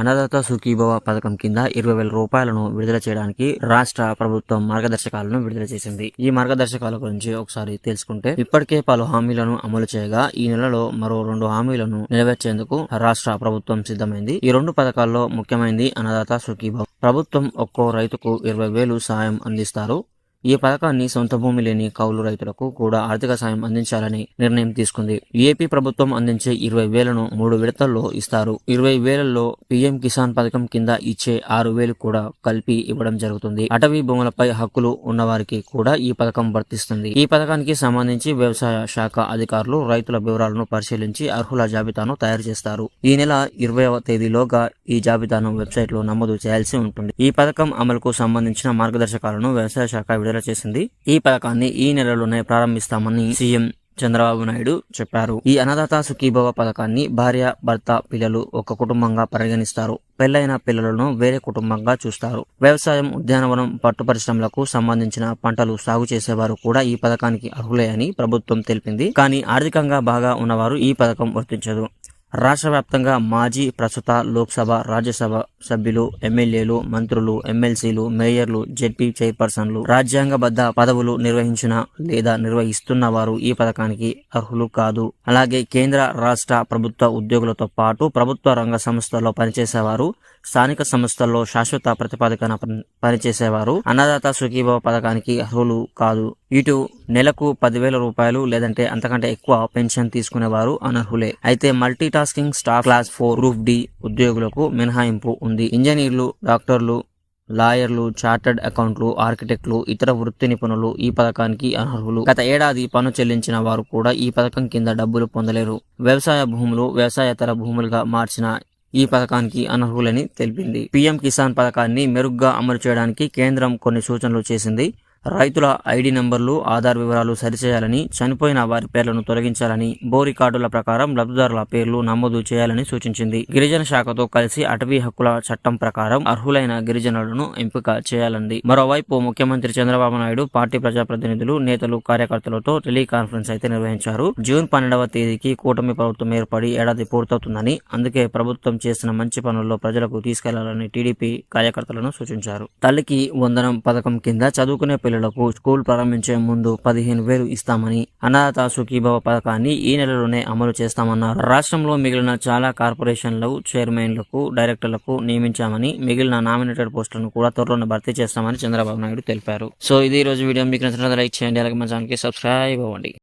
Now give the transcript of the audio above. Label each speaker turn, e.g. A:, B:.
A: అన్నదాత సుఖీభవ పథకం కింద 20,000 రూపాయలను విడుదల చేయడానికి రాష్ట్ర ప్రభుత్వం మార్గదర్శకాలను విడుదల చేసింది. ఈ మార్గదర్శకాల గురించి ఒకసారి తెలుసుకుంటే, ఇప్పటికే పలు హామీలను అమలు చేయగా ఈ నెలలో మరో 2 హామీలను నెరవేర్చేందుకు రాష్ట్ర ప్రభుత్వం సిద్ధమైంది. ఈ 2 పథకాల్లో ముఖ్యమైనది అన్నదాత సుఖీభవ. ప్రభుత్వం ఒక్కో రైతుకు 20,000 సాయం అందిస్తారు. ఈ పథకాన్ని సొంత భూమి లేని కౌలు రైతులకు కూడా ఆర్థిక సాయం అందించాలని నిర్ణయం తీసుకుంది. ఏపీ ప్రభుత్వం అందించే 20,000ను 3 విడతల్లో ఇస్తారు. 20,000లో పీఎం కిసాన్ పథకం కింద ఇచ్చే 6,000 కూడా కలిపి ఇవ్వడం జరుగుతుంది. అటవీ భూములపై హక్కులు ఉన్నవారికి కూడా ఈ పథకం వర్తిస్తుంది. ఈ పథకానికి సంబంధించి వ్యవసాయ శాఖ అధికారులు రైతుల వివరాలను పరిశీలించి అర్హుల జాబితాను తయారు చేస్తారు. ఈ నెల 20వ తేదీలోగా ఈ జాబితాను వెబ్సైట్ లో నమోదు చేయాల్సి ఉంటుంది. ఈ పథకం అమలుకు సంబంధించిన మార్గదర్శకాలను వ్యవసాయ శాఖ చేసింది. ఈ పథకాన్ని ఈ నెలలోనే ప్రారంభిస్తామని సీఎం చంద్రబాబు నాయుడు చెప్పారు. ఈ అన్నదాత సుఖీభవ పథకాన్ని భార్య, భర్త, పిల్లలు ఒక కుటుంబంగా పరిగణిస్తారు. పెళ్లైన పిల్లలను వేరే కుటుంబంగా చూస్తారు. వ్యవసాయం, ఉద్యానవనం, పట్టు పరిశ్రమలకు సంబంధించిన పంటలు సాగు చేసేవారు కూడా ఈ పథకానికి అర్హులే అని ప్రభుత్వం తెలిపింది. కానీ ఆర్థికంగా బాగా ఉన్నవారు ఈ పథకం వర్తించదు. రాష్ట్ర వ్యాప్తంగా మాజీ, ప్రస్తుత లోక్సభ, రాజ్యసభ సభ్యులు, ఎమ్మెల్యేలు, మంత్రులు, ఎమ్మెల్సీలు, మేయర్లు, జెడ్పీ చైర్పర్సన్లు, రాజ్యాంగబద్ధ పదవులు నిర్వహించిన లేదా నిర్వహిస్తున్న వారు ఈ పథకానికి అర్హులు కాదు. అలాగే కేంద్ర, రాష్ట్ర ప్రభుత్వ ఉద్యోగులతో పాటు ప్రభుత్వ రంగ సంస్థల్లో పనిచేసేవారు, స్థానిక సంస్థల్లో శాశ్వత ప్రతిపాదికన పనిచేసేవారు అన్నదాత సుఖీభవ పథకానికి అర్హులు కాదు. ఇటు నెలకు 10,000 రూపాయలు లేదంటే అంతకంటే ఎక్కువ పెన్షన్ తీసుకునేవారు అనర్హులే. అయితే multitasking staff class 4 group D ఉద్యోగులకు మినహాయింపు ఉంది. ఇంజనీర్లు, డాక్టర్లు, లాయర్లు, చార్టర్డ్ అకౌంట్లు, ఆర్కిటెక్టులు, ఇతర వృత్తి నిపుణులు ఈ పథకానికి అనర్హులు. గత ఏడాది పన్ను చెల్లించిన వారు కూడా ఈ పథకం కింద డబ్బులు పొందలేరు. వ్యవసాయ భూములు వ్యవసాయేతర భూములుగా మార్చిన ఈ పథకానికి అనర్హులని తెలిపింది. పీఎం కిసాన్ పథకాన్ని మెరుగ్గా అమలు చేయడానికి కేంద్రం కొన్ని సూచనలు చేసింది. రైతుల ఐడి నంబర్లు, ఆధార్ వివరాలు సరిచేయాలని, చనిపోయిన వారి పేర్లను తొలగించాలని, భూ రికార్డుల ప్రకారం లబ్ధిదారుల పేర్లు నమోదు చేయాలని సూచించింది. గిరిజన శాఖతో కలిసి అటవీ హక్కుల చట్టం ప్రకారం అర్హులైన గిరిజనులను ఎంపిక చేయాలంది. మరోవైపు ముఖ్యమంత్రి చంద్రబాబు నాయుడు పార్టీ ప్రజాప్రతినిధులు, నేతలు, కార్యకర్తలతో టెలికాన్ఫరెన్స్ అయితే నిర్వహించారు. జూన్ 12వ తేదీకి కూటమి ప్రభుత్వం ఏర్పడి ఏడాది పూర్తవుతుందని, అందుకే ప్రభుత్వం చేసిన మంచి పనుల్లో ప్రజలకు తీసుకెళ్లాలని టీడీపీ కార్యకర్తలను సూచించారు. తల్లికి వందనం పథకం కింద చదువుకునే పిల్లలకు స్కూల్ ప్రారంభించే ముందు 15,000 ఇస్తామని, అన్నదాత సుఖీభవ పథకాన్ని ఈ నెలలోనే అమలు చేస్తామన్నారు. రాష్ట్రంలో మిగిలిన చాలా కార్పొరేషన్లు చైర్మన్లకు, డైరెక్టర్లకు నియమించామని, మిగిలిన నామినేటెడ్ పోస్టులను కూడా త్వరలోనే భర్తీ చేస్తామని చంద్రబాబు నాయుడు తెలిపారు. సో ఇది ఈ రోజు వీడియో. మీకు నచ్చినట్లయితే లైక్ చేయండి, అలాగే మన ఛానల్కి సబ్స్క్రైబ్ అవ్వండి.